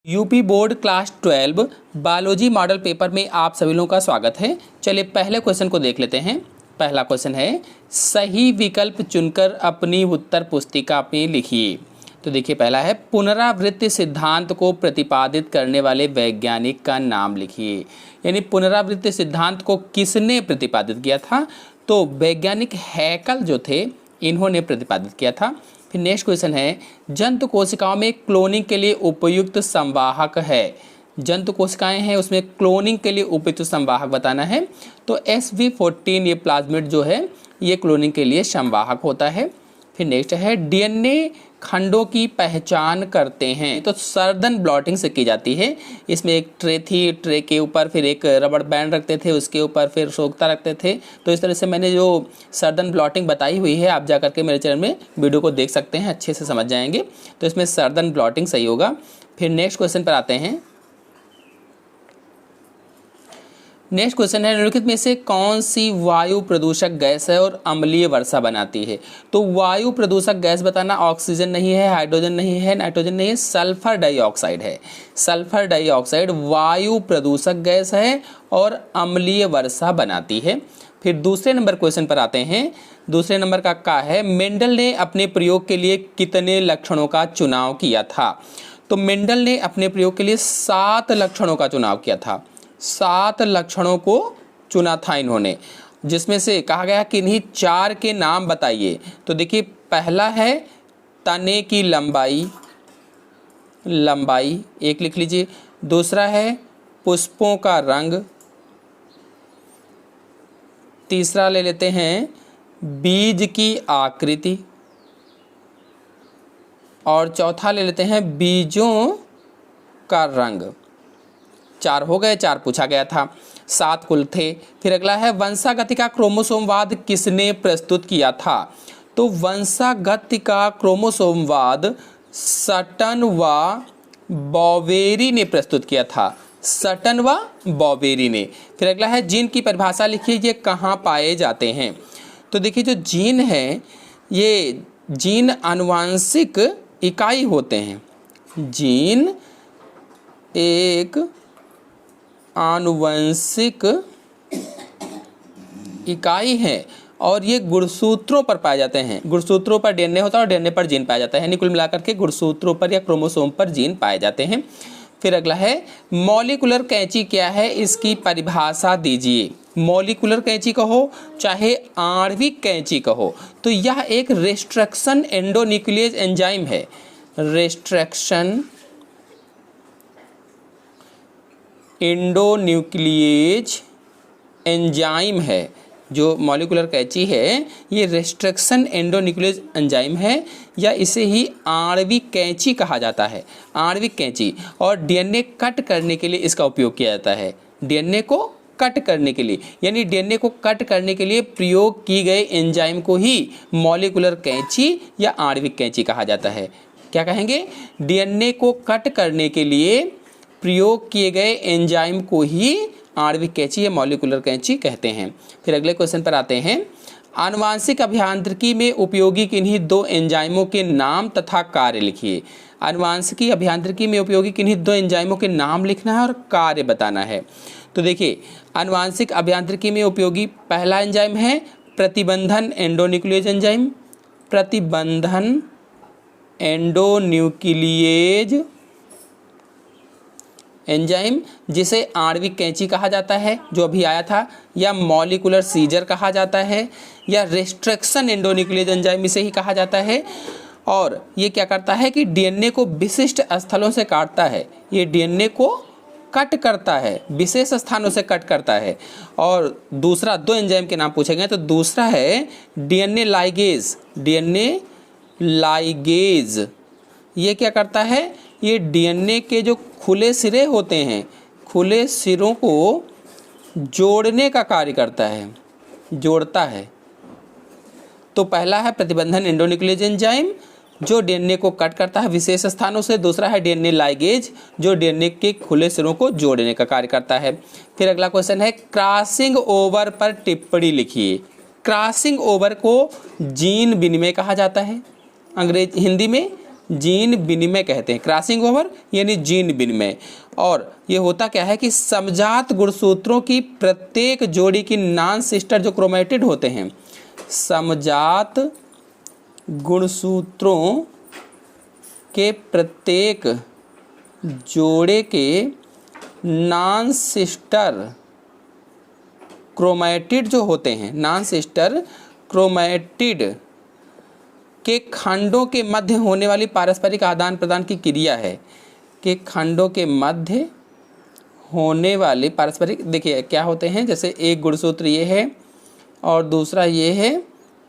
UP board class 12 biology model paper में आप सभी लोगों का स्वागत है। चलिए पहले क्वेश्चन को देख लेते हैं। पहला क्वेश्चन है, सही विकल्प चुनकर अपनी उत्तर पुस्तिका में लिखिए। तो देखिए पहला है, पुनरावृत्ति सिद्धांत को प्रतिपादित करने वाले वैज्ञानिक का नाम लिखिए। यानी पुनरावृत्ति सिद्धांत को किसने प्रतिपादित किया था? तो वैज्ञानिक हैकल जो थे इन्होंने प्रतिपादित किया था। फिर नेक्स्ट क्वेश्चन है, जंतु कोशिकाओं में क्लोनिंग के लिए उपयुक्त संवाहक है। जंतु कोशिकाएं हैं उसमें क्लोनिंग के लिए उपयुक्त संवाहक बताना है। तो SV14 ये प्लाज्मिड जो है ये क्लोनिंग के लिए संवाहक होता है। फिर नेक्स्ट है, डीएनए खंडों की पहचान करते हैं। तो सर्दन ब्लॉटिंग से की जाती है। इसमें एक ट्रे थी, ट्रे के ऊपर फिर एक रबड़ बैंड रखते थे, उसके ऊपर फिर सोखता रखते थे। तो इस तरह से मैंने जो सर्दन ब्लॉटिंग बताई हुई है आप जा करके मेरे चैनल में वीडियो को देख सकते हैं, अच्छे से समझ जाएंगे। तो इसमें सर्दन ब्लॉटिंग सही होगा। फिर नेक्स्ट क्वेश्चन पर आते हैं। नेक्स्ट क्वेश्चन है, निम्नलिखित में से कौन सी वायु प्रदूषक गैस है और अम्लीय वर्षा बनाती है? तो वायु प्रदूषक गैस बताना, ऑक्सीजन नहीं है, हाइड्रोजन नहीं है, नाइट्रोजन नहीं है, सल्फर डाइऑक्साइड है। सल्फर डाइऑक्साइड वायु प्रदूषक गैस है और अम्लीय वर्षा बनाती है। फिर दूसरे नंबर क्वेश्चन पर आते हैं। दूसरे नंबर का है, मेंडल ने अपने प्रयोग के लिए कितने लक्षणों का चुनाव किया था? तो मेंडल ने अपने प्रयोग के लिए 7 लक्षणों का चुनाव किया था। 7 लक्षणों को चुना था इन्होंने, जिसमें से कहा गया कि इन्हीं 4 के नाम बताइए। तो देखिए पहला है तने की लंबाई एक लिख लीजिए। दूसरा है पुष्पों का रंग। तीसरा ले लेते हैं बीज की आकृति। और चौथा ले लेते हैं बीजों का रंग। 4 हो गए, 4 पूछा गया था, 7 कुल थे। फिर अगला है, वंशागति का क्रोमोसोमवाद किसने प्रस्तुत किया था? तो वंशागति का क्रोमोसोमवाद सटन व बॉवेरी ने प्रस्तुत किया था। सटन व बॉवेरी ने। फिर अगला है, जीन की परिभाषा लिखिए, ये कहाँ पाए जाते हैं? तो देखिए जो जीन है ये जीन आनुवंशिक इकाई होते हैं। जीन एक आनुवंशिक इकाई है और ये गुणसूत्रों पर पाए जाते हैं। गुणसूत्रों पर डीएनए होता है और डीएनए पर जीन पाया जाता है। यानी कुल मिलाकर के गुणसूत्रों पर या क्रोमोसोम पर जीन पाए जाते हैं। फिर अगला है, मॉलिक्यूलर कैंची क्या है, इसकी परिभाषा दीजिए। मॉलिक्यूलर कैंची कहो चाहे आणविक कैंची कहो, तो यह एक रिस्ट्रक्शन एंडोन्यूक्लियेज एंजाइम है। रिस्ट्रक्शन एंडोन्यूक्लियेज एंजाइम है। जो मॉलिक्यूलर कैंची है ये रिस्ट्रक्शन एंडोन्यूक्लियेज एंजाइम है, या इसे ही आणविक कैंची कहा जाता है। आणविक कैंची। और डीएनए कट करने के लिए इसका उपयोग किया जाता है। डीएनए को कट करने के लिए, यानी डीएनए को कट करने के लिए प्रयोग की गए एंजाइम को ही मॉलिक्यूलर कैंची या आणविक कैंची कहा जाता है। क्या कहेंगे? डीएनए को कट करने के लिए प्रयोग किए गए एंजाइम को ही आणविक कैंची या मॉलिक्यूलर कैंची कहते हैं। फिर अगले क्वेश्चन पर आते हैं। आनुवांशिक अभियांत्रिकी में उपयोगी किन्हीं 2 एंजाइमों के नाम तथा कार्य लिखिए। आनुवांशिकी अभियांत्रिकी में उपयोगी किन्हीं 2 एंजाइमों के नाम लिखना है और कार्य बताना है। तो देखिए आनुवांशिक अभियांत्रिकी में उपयोगी पहला एंजाइम है प्रतिबंधन एंडोन्यूक्लियेज एंजाइम। प्रतिबंधन एंडोन्यूक्लियेज एंजाइम, जिसे आणविक कैंची कहा जाता है जो अभी आया था, या मॉलिक्यूलर सीजर कहा जाता है, या रिस्ट्रक्शन एंडोन्यूक्लियेज एंजाइम इसे ही कहा जाता है। और ये क्या करता है कि डीएनए को विशिष्ट स्थलों से काटता है। ये डीएनए को कट करता है, विशेष स्थानों से कट करता है। और दूसरा 2 एंजाइम के नाम पूछे गए, तो दूसरा है डीएनए लाइगेज। डीएनए लाइगेज ये क्या करता है? ये डीएनए के जो खुले सिरे होते हैं, खुले सिरों को जोड़ने का कार्य करता है, जोड़ता है। तो पहला है प्रतिबंधन एंडोन्यूक्लियेज एंजाइम जो डीएनए को कट करता है विशेष स्थानों से। दूसरा है डीएनए लाइगेज जो डीएनए के खुले सिरों को जोड़ने का कार्य करता है। फिर अगला क्वेश्चन है, क्रॉसिंग ओवर पर टिप्पणी लिखिए। क्रॉसिंग ओवर को जीन विनिमय कहा जाता है। हिंदी में जीन विनिमय कहते हैं। क्रॉसिंग ओवर यानी जीन विनिमय। और ये होता क्या है कि समजात गुणसूत्रों की प्रत्येक जोड़ी की नॉन सिस्टर जो क्रोमैटिड होते हैं, समजात गुणसूत्रों के प्रत्येक जोड़े के नॉन सिस्टर क्रोमैटिड जो होते हैं, नॉन सिस्टर क्रोमैटिड के खंडों के मध्य होने वाली पारस्परिक आदान प्रदान की क्रिया है, कि खंडों के मध्य होने वाले पारस्परिक, देखिए क्या होते हैं, जैसे एक गुणसूत्र ये है और दूसरा ये है,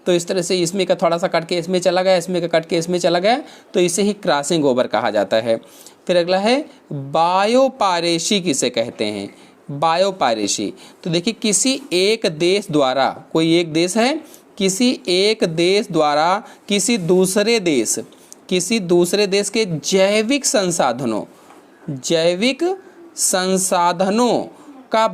तो इस तरह से इसमें का थोड़ा सा कट के इसमें चला गया, इसमें का कट के इसमें चला गया, तो इसे ही क्रॉसिंग ओवर कहा जाता है। फिर अगला है बायोपायरेसी किसे कहते हैं, बायोपायरेसी। तो देखिए किसी एक देश द्वारा, कोई एक देश है, किसी एक देश द्वारा किसी दूसरे देश के जैविक संसाधनों का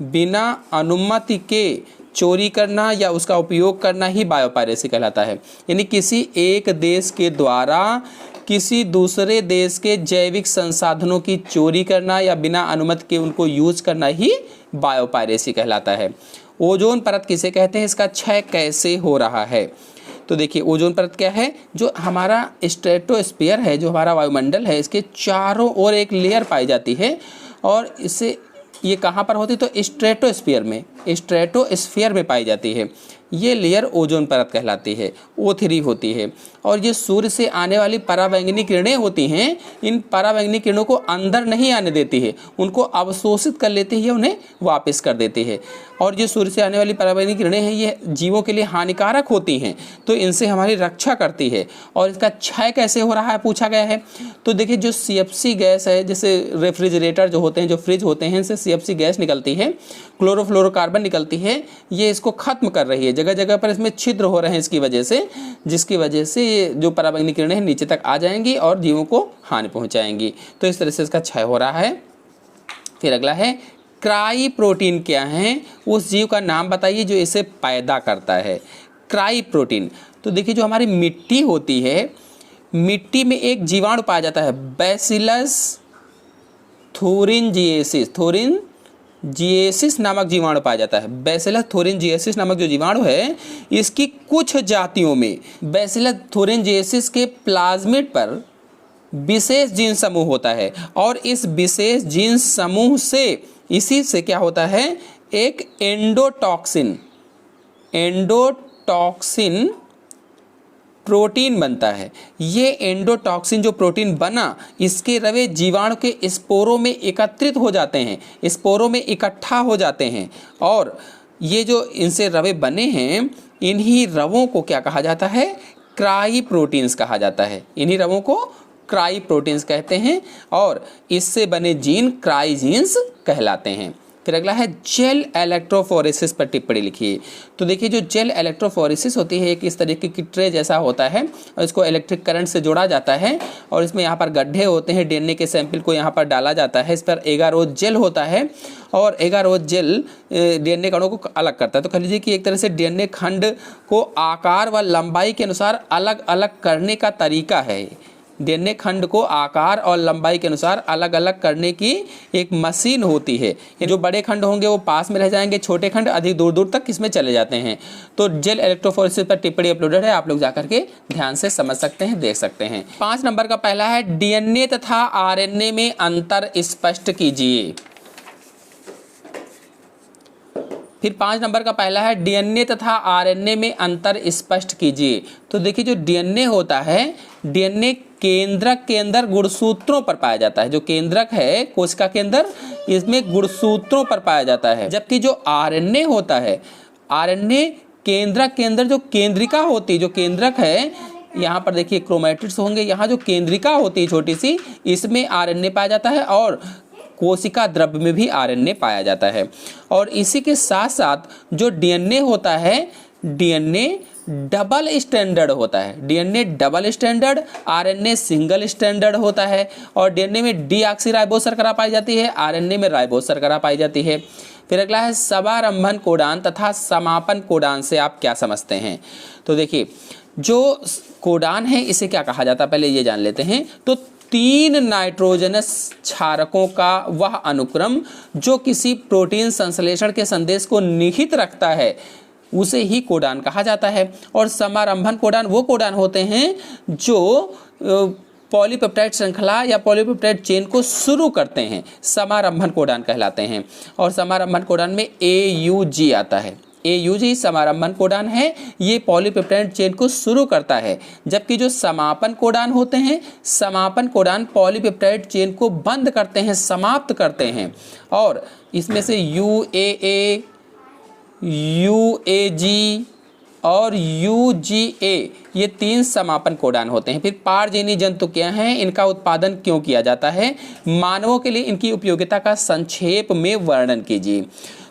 बिना अनुमति के चोरी करना या उसका उपयोग करना ही बायोपायरेसी कहलाता है। यानी किसी एक देश के द्वारा किसी दूसरे देश के जैविक संसाधनों की चोरी करना या बिना अनुमति के उनको यूज करना ही बायोपायरेसी कहलाता है। ओजोन परत किसे कहते हैं, इसका क्षय कैसे हो रहा है? तो देखिए ओजोन परत क्या है, जो हमारा स्ट्रेटोस्फीयर है, जो हमारा वायुमंडल है, इसके चारों ओर एक लेयर पाई जाती है और इसे ये कहाँ पर होती है, तो स्ट्रेटोस्फीयर में पाई जाती है। ये लेयर ओजोन परत कहलाती है, O3 होती है। और ये सूर्य से आने वाली पराबैंगनी किरणें होती हैं, इन पराबैंगनी किरणों को अंदर नहीं आने देती है, उनको अवशोषित कर लेती है, उन्हें वापस कर देती है। और जो सूर्य से आने वाली पराबैंगनी किरणें हैं, ये जीवों के लिए हानिकारक होती हैं, तो इनसे हमारी रक्षा करती है। और इसका क्षय कैसे हो रहा है पूछा गया है। तो देखिए जो CFC गैस है, जैसे रेफ्रिजरेटर जो होते हैं, जो फ्रिज होते हैं, इनसे CFC गैस निकलती है, क्लोरोफ्लोरोकार्बन निकलती है, ये इसको खत्म कर रही है। जगह जगह पर इसमें छिद्र हो रहे हैं इसकी वजह से, जिसकी वजह से ये जो पराबैंगनी किरणें हैं नीचे तक आ जाएंगी और जीवों को हानि पहुंचाएंगी। तो इस तरह से इसका क्षय हो रहा है। फिर अगला है क्राई प्रोटीन क्या है, उस जीव का नाम बताइए जो इसे पैदा करता है। क्राई प्रोटीन, तो देखिए जो हमारी मिट्टी होती है, मिट्टी में एक जीवाणु पाया जाता है, बैसिलस थोरिनजिएसिस नामक जीवाणु पाया जाता है। बैसिलस थोरिनजिएसिस नामक जो जीवाणु है, इसकी कुछ जातियों में बैसिलस थोरिनजिएसिस के प्लाज्मिड पर विशेष जीन समूह होता है और इस विशेष जीन समूह से, इसी से क्या होता है, एक एंडोटॉक्सिन प्रोटीन बनता है। ये एंडोटॉक्सिन जो प्रोटीन बना, इसके रवे जीवाणु के स्पोरों में एकत्रित हो जाते हैं, स्पोरों में इकट्ठा हो जाते हैं। और ये जो इनसे रवे बने हैं, इन्हीं रवों को क्या कहा जाता है, क्राई प्रोटीन्स कहा जाता है। इन्हीं रवों को क्राई प्रोटीन्स कहते हैं और इससे बने जीन क्राई जीन्स कहलाते हैं। फिर अगला है जेल इलेक्ट्रोफोरेसिस पर टिप्पणी लिखिए। तो देखिए जो जेल इलेक्ट्रोफोरेसिस होती है, एक इस तरीके की ट्रे जैसा होता है और इसको इलेक्ट्रिक करंट से जोड़ा जाता है और इसमें यहाँ पर गड्ढे होते हैं, DNA के सैंपल को यहाँ पर डाला जाता है, इस पर एगारोज जेल होता है और एगारोज जेल DNA कणों को अलग करता है। तो कह लीजिए कि एक तरह से DNA खंड को आकार व लंबाई के अनुसार अलग अलग करने का तरीका है। DNA खंड को आकार और लंबाई के अनुसार अलग अलग करने की एक मशीन होती है। जो बड़े खंड होंगे वो पास में रह जाएंगे, छोटे खंड अधिक दूर दूर तक इसमें चले जाते हैं। तो जेल इलेक्ट्रोफोरेसिस पर टिप्पणी अपलोडेड है, आप लोग जाकर के ध्यान से समझ सकते हैं, देख सकते हैं। 5 नंबर का पहला है DNA तथा RNA में अंतर स्पष्ट कीजिए। फिर 5 नंबर का पहला है DNA तथा RNA में अंतर स्पष्ट कीजिए। तो देखिए जो DNA होता है, DNA केंद्रक के अंदर गुणसूत्रों पर पाया जाता है। जो केंद्रक है कोशिका के अंदर, इसमें गुणसूत्रों पर पाया जाता है। जबकि जो RNA होता है, RNA केंद्रक के अंदर जो केंद्रिका होती है, जो केंद्रक है, यहाँ पर देखिए क्रोमैटिड्स होंगे, यहाँ जो केंद्रिका होती है छोटी सी, इसमें RNA पाया जाता है और कोशिका द्रव्य में भी RNA पाया जाता है। और इसी के साथ साथ जो DNA होता है, DNA डबल स्टैंडर्ड होता है। DNA double standard, RNA single standard होता है। और DNA में डीऑक्सीराइबोस शर्करा पाई जाती है, RNA में राइबोस शर्करा पाई जाती है। फिर अगला है समारंभन कोडान तथा समापन कोडान से आप क्या समझते हैं। तो देखिए जो कोडान है इसे क्या कहा जाता है, पहले ये जान लेते हैं। तो 3 नाइट्रोजनस क्षारकों का वह अनुक्रम जो किसी प्रोटीन संश्लेषण के संदेश को निहित रखता है उसे ही कोडान कहा जाता है। और समारंभन कोडान वो कोडान होते हैं जो पॉलीपेप्टाइड श्रृंखला या पॉलीपेप्टाइड चेन को शुरू करते हैं, समारंभन कोडान कहलाते हैं। और समारंभन कोडान में AUG आता है। AUG समारंभन कोडान है, ये पॉलीपेप्टाइड चेन को शुरू करता है। जबकि जो समापन कोडान होते हैं, समापन कोडान पॉलीपेप्टाइड चेन को बंद करते हैं, समाप्त करते हैं। और इसमें से UAA, UAG और UGA ये 3 समापन कोडान होते हैं। फिर पारजीनी जंतु क्या हैं, इनका उत्पादन क्यों किया जाता है, मानवों के लिए इनकी उपयोगिता का संक्षेप में वर्णन कीजिए।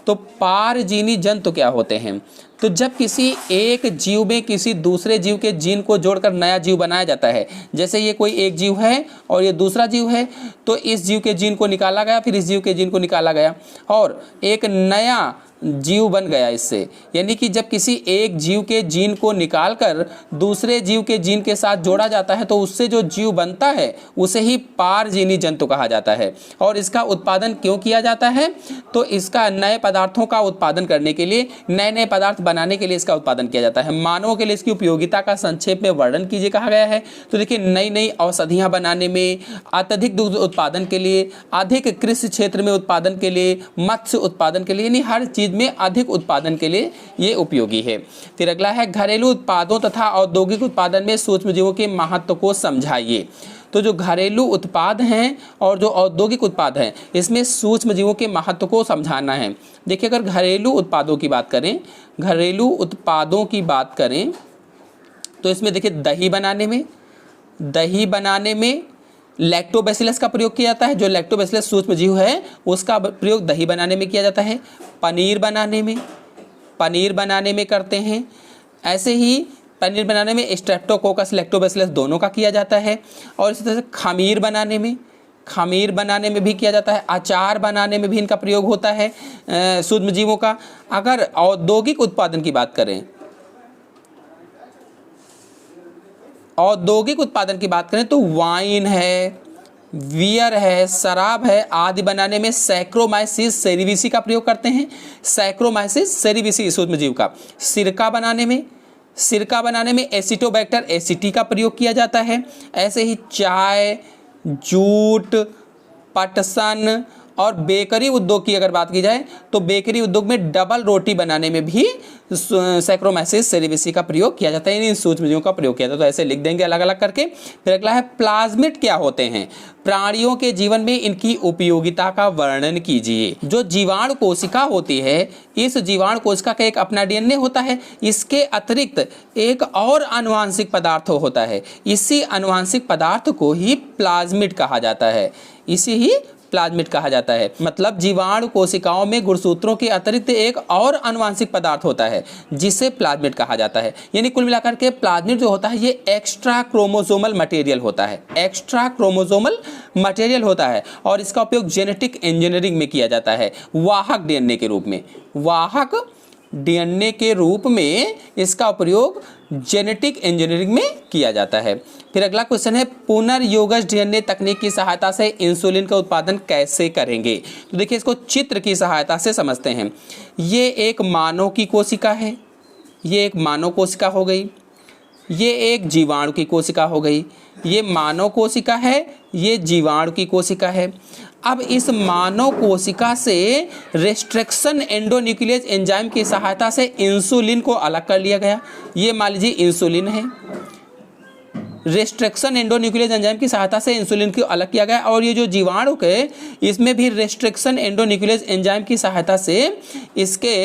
तो पारजीनी जंतु क्या होते हैं, तो जब किसी एक जीव में किसी दूसरे जीव के जीन को जोड़कर नया जीव बनाया जाता है, जैसे ये कोई एक जीव है और ये दूसरा जीव है, तो इस जीव के जीन को निकाला गया, फिर इस जीव के जीन को निकाला गया और एक नया जीव बन गया इससे। यानी कि जब किसी एक जीव के जीन को निकालकर दूसरे जीव के जीन के साथ जोड़ा जाता है तो उससे जो जीव बनता है उसे ही पारजीनी जंतु कहा जाता है। और इसका उत्पादन क्यों किया जाता है, तो इसका नए पदार्थों का उत्पादन करने के लिए, नए नए पदार्थ बनाने के लिए इसका उत्पादन किया जाता है। मानवों के लिए इसकी उपयोगिता का संक्षेप में वर्णन कीजिए कहा गया है। तो देखिए, नई नई औषधियाँ बनाने में, अत्यधिक दूध उत्पादन के लिए, अधिक कृषि क्षेत्र में उत्पादन के लिए, मत्स्य उत्पादन के लिए, यानी हर चीज में अधिक उत्पादन के लिए ये उपयोगी है। फिर अगला है घरेलू उत्पादों तथा औद्योगिक उत्पादन में सूक्ष्मजीवों के महत्व को समझाइए। तो जो घरेलू उत्पाद हैं और जो औद्योगिक उत्पाद हैं, इसमें सूक्ष्मजीवों के महत्व को समझाना है। देखिए, अगर घरेलू उत्पादों की बात करें, घरेलू उत्पादों की बात करें तो इसमें देखिए, दही बनाने में लैक्टोबैसिलस का प्रयोग किया जाता है। जो लैक्टोबैसिलस सूक्ष्मजीव है उसका प्रयोग दही बनाने में किया जाता है। पनीर बनाने में करते हैं। ऐसे ही पनीर बनाने में स्ट्रेप्टोकोकस, लैक्टोबैसिलस दोनों का किया जाता है। और इसी तरह से खमीर बनाने में भी किया जाता है। अचार बनाने में भी इनका प्रयोग होता है सूक्ष्मजीवों का। अगर औद्योगिक उत्पादन की बात करें, तो वाइन है, बियर है, शराब है आदि बनाने में सैक्रोमाइसिस सेरेविसी का प्रयोग करते हैं। सैक्रोमाइसिस सेरेविसी सूक्ष्मजीव का। सिरका बनाने में एसिटोबैक्टर एसिटी का प्रयोग किया जाता है। ऐसे ही चाय, जूट, पटसन और बेकरी उद्योग की अगर बात की जाए तो बेकरी उद्योग में डबल रोटी बनाने में भी सैक्रोमाइसिस सेरेविसी का प्रयोग किया जाता है, इन सूक्ष्मजीवों का प्रयोग किया जाता है। तो ऐसे लिख देंगे अलग अलग करके। फिर अगला है प्लाज्मिड क्या होते हैं, प्राणियों के जीवन में इनकी उपयोगिता का वर्णन कीजिए। जो जीवाणु कोशिका होती है, इस जीवाणु कोशिका का एक अपना DNA होता है। इसके अतिरिक्त एक और आनुवांशिक पदार्थ होता है। इसी आनुवांशिक पदार्थ को ही प्लाज्मिड कहा जाता है। मतलब जीवाणु कोशिकाओं में गुणसूत्रों के अतिरिक्त एक और आनुवांशिक पदार्थ होता है जिसे प्लाज्मिड कहा जाता है। यानी कुल मिलाकर के प्लाज्मिड जो होता है ये एक्स्ट्रा क्रोमोसोमल मटेरियल होता है और इसका उपयोग जेनेटिक इंजीनियरिंग में किया जाता है, वाहक DNA के रूप में इसका प्रयोग जेनेटिक इंजीनियरिंग में किया जाता है। फिर अगला क्वेश्चन है, पुनर्योगज DNA तकनीक की सहायता से इंसुलिन का उत्पादन कैसे करेंगे। तो देखिए, इसको चित्र की सहायता से समझते हैं। ये एक मानव की कोशिका है, ये एक मानव कोशिका हो गई, ये एक जीवाणु की कोशिका हो गई। ये मानव कोशिका है, ये जीवाणु की कोशिका है। अब इस मानव कोशिका से रेस्ट्रिक्शन एंडोन्यूक्लियस एंजाइम की सहायता से इंसुलिन को अलग कर लिया गया। ये मान लीजिए इंसुलिन है, रेस्ट्रिक्शन एंडोन्यूक्लियस एंजाइम की सहायता से इंसुलिन को अलग किया गया। और ये जो जीवाणु के, इसमें भी रेस्ट्रिक्शन एंडोन्यूक्लियस एंजाइम की सहायता से इसके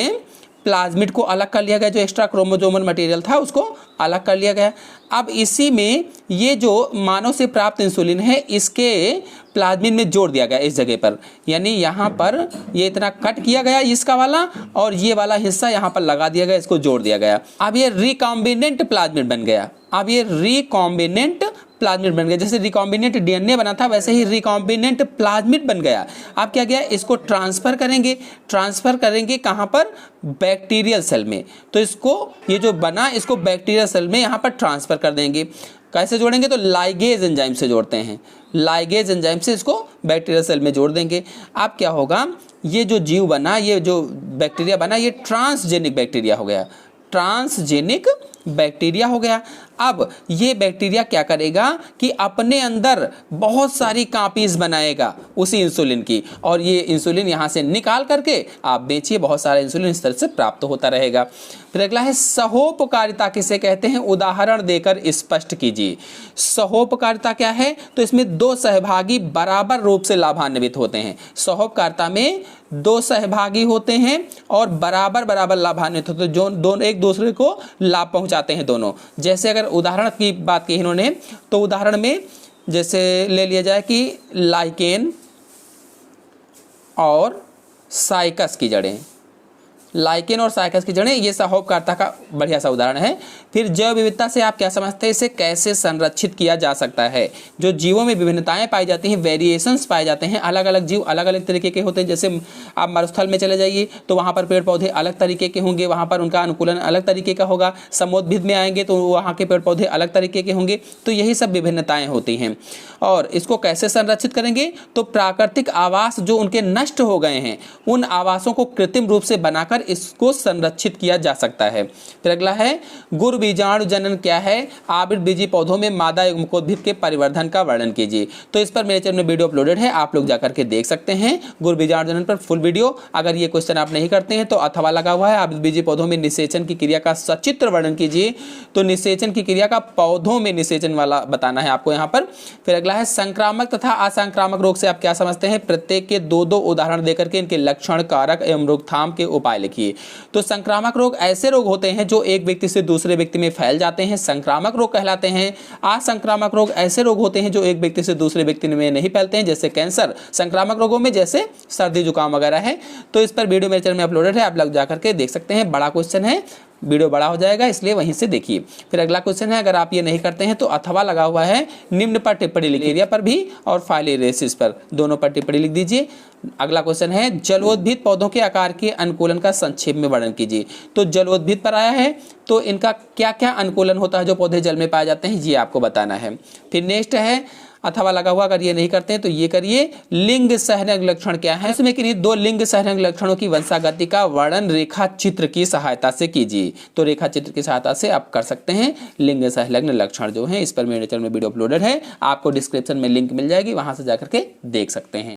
प्लाज्मिड को अलग कर लिया गया। जो एक्स्ट्रा क्रोमोसोमल मटेरियल था उसको अलग कर लिया गया। अब इसी में ये जो मानव से प्राप्त इंसुलिन है इसके प्लाज्मिड में जोड़ दिया गया इस जगह पर। यानी यहाँ पर ये इतना कट किया गया इसका वाला, और ये वाला हिस्सा यहाँ पर लगा दिया गया, इसको जोड़ दिया गया। अब ये रिकॉम्बिनेंट प्लाज्मिड बन गया। अब ये रिकॉम्बिनेंट प्लाज्मिड बन गया। जैसे रिकॉम्बिनेंट डीएनए बना था वैसे ही रिकॉम्बिनेंट प्लाज्मिड बन गया। अब क्या गया, इसको ट्रांसफर करेंगे कहाँ पर, बैक्टीरियल सेल में। तो इसको ये जो बना इसको बैक्टीरियल सेल में यहाँ पर ट्रांसफर कर देंगे। कैसे जोड़ेंगे, तो लाइगेज एंजाइम से जोड़ते हैं, लाइगेज एंजाइम से इसको बैक्टीरियल सेल में जोड़ देंगे। अब क्या होगा, ये जो जीव बना, ये जो बैक्टीरिया बना, ये ट्रांसजेनिक बैक्टीरिया हो गया, ट्रांसजेनिक बैक्टीरिया हो गया। अब ये बैक्टीरिया क्या करेगा कि अपने अंदर बहुत सारी कॉपीज बनाएगा उसी इंसुलिन की, और ये इंसुलिन यहाँ से निकाल करके आप बेचिए, बहुत सारा इंसुलिन इस तरह से प्राप्त होता रहेगा। फिर अगला है सहोपकारिता किसे कहते हैं, उदाहरण देकर स्पष्ट कीजिए। सहोपकारिता क्या है, तो इसमें दो सहभागी बराबर रूप से लाभान्वित होते हैं। सहोपकारिता में दो सहभागी होते हैं और बराबर बराबर लाभान्वित होते हैं, जो दोनों एक दूसरे को लाभ पहुंचाते हैं दोनों। जैसे अगर उदाहरण की बात की इन्होंने, तो उदाहरण में जैसे ले लिया जाए कि लाइकेन और साइकस की जड़ें, लाइकेन और साइकस की जड़ें, ये सहोपकारिता का बढ़िया सा उदाहरण है। फिर जैव विविधता से आप क्या समझते हैं, इसे कैसे संरक्षित किया जा सकता है। जो जीवों में विभिन्नताएं पाई जाती हैं, वेरिएशंस पाए जाते हैं, अलग अलग जीव अलग अलग तरीके के होते हैं। जैसे आप मरुस्थल में चले जाइए तो वहाँ पर पेड़ पौधे अलग तरीके के होंगे, वहाँ पर उनका अनुकूलन अलग तरीके का होगा। समुद्रभिद में आएंगे तो वहाँ के पेड़ पौधे अलग तरीके के होंगे। तो यही सब विभिन्नताएं होती हैं। और इसको कैसे संरक्षित करेंगे, तो प्राकृतिक आवास जो उनके नष्ट हो गए हैं, उन आवासों को कृत्रिम रूप से बनाकर इसको संरक्षित किया जा सकता है। फिर अगला है गुरु बीजाणु जनन क्या है, आवृत बीजी पौधों में मादा युग्मकोद्भिद के परिवर्धन का वर्णन कीजिए। तो इस पर मेरे चैनल में वीडियो अपलोडेड है, आप लोग जाकर के देख सकते हैं गुरु बीजाणु जनन पर फुल वीडियो। अगर ये क्वेश्चन आप नहीं करते हैं तो अथवा लगा हुआ है, आवृत बीजी पौधों में निषेचन की क्रिया का सचित्र वर्णन कीजिए। तो निषेचन की क्रिया का पौधों में निषेचन वाला बताना है आपको यहाँ पर। फिर अगला है संक्रामक तथा असंक्रामक रोग से आप क्या समझते हैं, प्रत्येक के दो दो उदाहरण देकर के इनके लक्षण, कारक एवं रोकथाम के उपाय लिखिए। तो संक्रामक रोग ऐसे रोग होते हैं जो एक व्यक्ति से दूसरे व्यक्ति में फैल जाते हैं, संक्रामक रोग कहलाते हैं। असंक्रामक रोग ऐसे रोग होते हैं जो एक व्यक्ति से दूसरे व्यक्ति में नहीं फैलते हैं, जैसे कैंसर। संक्रामक रोगों में जैसे सर्दी जुकाम वगैरह है। तो इस पर वीडियो मेरे चैनल में अपलोडेड है, आप लोग जाकर के देख सकते हैं। बड़ा क्वेश्चन है, वीडियो बड़ा हो जाएगा इसलिए वहीं से देखिए। फिर अगला क्वेश्चन है, अगर आप ये नहीं करते हैं तो अथवा लगा हुआ है, निम्न पर टिप्पणी लिखिए, एरिया पर भी और फाइलेरियोसिस पर, दोनों पर टिप्पणी लिख दीजिए। अगला क्वेश्चन है, जलोद्भिद पौधों के आकार के अनुकूलन का संक्षेप में वर्णन कीजिए। तो जलोद्भिद पर आया है, तो इनका क्या क्या अनुकूलन होता है जो पौधे जल में पाए जाते हैं, ये आपको बताना है। फिर नेक्स्ट है, अथवा लगा हुआ, अगर ये नहीं करते हैं तो ये करिए, लिंग सहनग लक्षण क्या है, इसमें कि दो लिंग सहनग लक्षणों की वंशागति का वर्णन रेखा चित्र की सहायता से कीजिए। तो रेखा चित्र की सहायता से आप कर सकते हैं लिंग सहलग्न लक्षण जो है। इस पर मेरे चैनल में वीडियो अपलोडेड है, आपको डिस्क्रिप्शन में लिंक मिल जाएगी, वहां से जाकर के देख सकते हैं।